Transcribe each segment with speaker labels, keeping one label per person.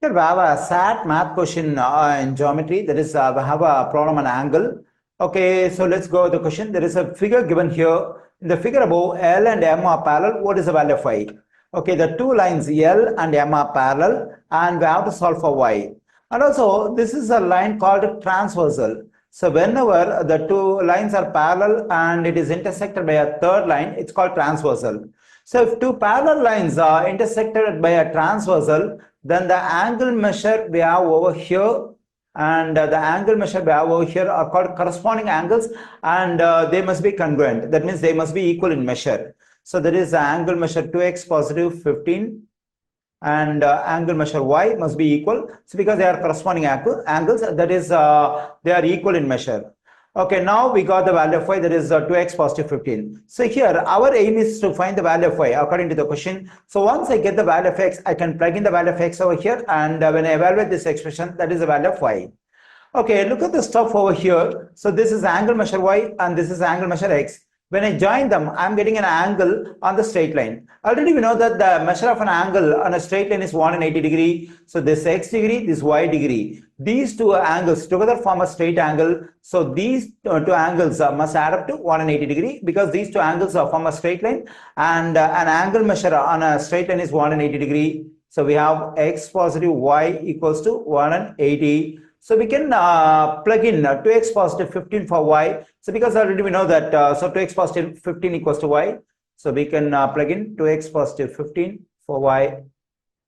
Speaker 1: Here we have a SAT math question in geometry. That is, we have a problem on angle. Okay, so let's go with the question. There is a figure given here. In the figure above, L and M are parallel. What is the value of y? Okay, the two lines L and M are parallel, and we have to solve for y. And also, this is a line called transversal. So whenever the two lines are parallel and it is intersected by a third line, it's called transversal. So if two parallel lines are intersected by a transversal, then the angle measure we have over here and the angle measure we have over here are called corresponding angles, and they must be congruent. That means they must be equal in measure. So there is the angle measure 2x positive 15 and angle measure y must be equal. So because they are corresponding angles, that is they are equal in measure. Okay, now we got the value of y, that is 2x positive 15. So here our aim is to find the value of y according to the question. So once I get the value of x, I can plug in the value of x over here, and when I evaluate this expression, that is the value of y. Okay, look at the stuff over here. So this is angle measure y and this is angle measure x. When I join them, I'm getting an angle on the straight line. Already we know that the measure of an angle on a straight line is 180 degree. So this x degree, this y degree. These two angles together form a straight angle. So these two angles must add up to 180 degree, because these two angles form a straight line, and an angle measure on a straight line is 180 degree. So we have x positive y equals to 180. So we can plug in 2x positive 15 for y. So because already we know that, so 2x positive 15 equals to y. So we can plug in 2x positive 15 for y.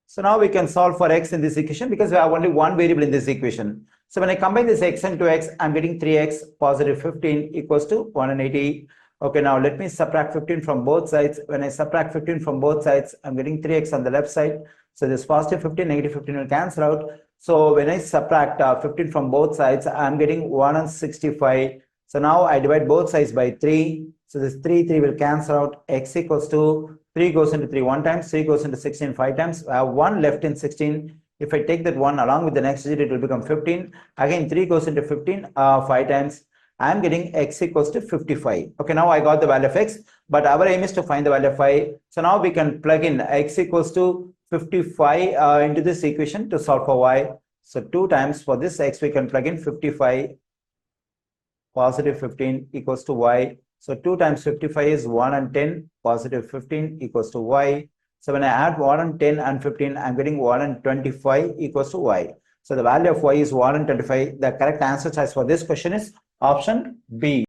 Speaker 1: So now we can solve for x in this equation, because we have only one variable in this equation. So when I combine this x and 2x, I'm getting 3x positive 15 equals to 180. Okay, now let me subtract 15 from both sides. When I subtract 15 from both sides, I'm getting 3x on the left side. So this positive 15, negative 15 will cancel out. So when I subtract 15 from both sides, I'm getting 165. So now I divide both sides by 3. So this 3 will cancel out. X equals to 3 goes into 3 one time, 3 goes into 16 5 times. I have 1 left in 16. If I take that 1 along with the next digit, it will become 15. Again, 3 goes into 15 5 times. I'm getting x equals to 55. Okay, now I got the value of x, but our aim is to find the value of y. So now we can plug in x equals to 55 into this equation to solve for y. So 2 times for this x, we can plug in 55 positive 15 equals to y. So 2 times 55 is 1 and 10, positive 15 equals to y. So when I add 1 and 10 and 15, I'm getting 1 and 25 equals to y. So the value of y is 1 and 25. The correct answer choice for this question is option B.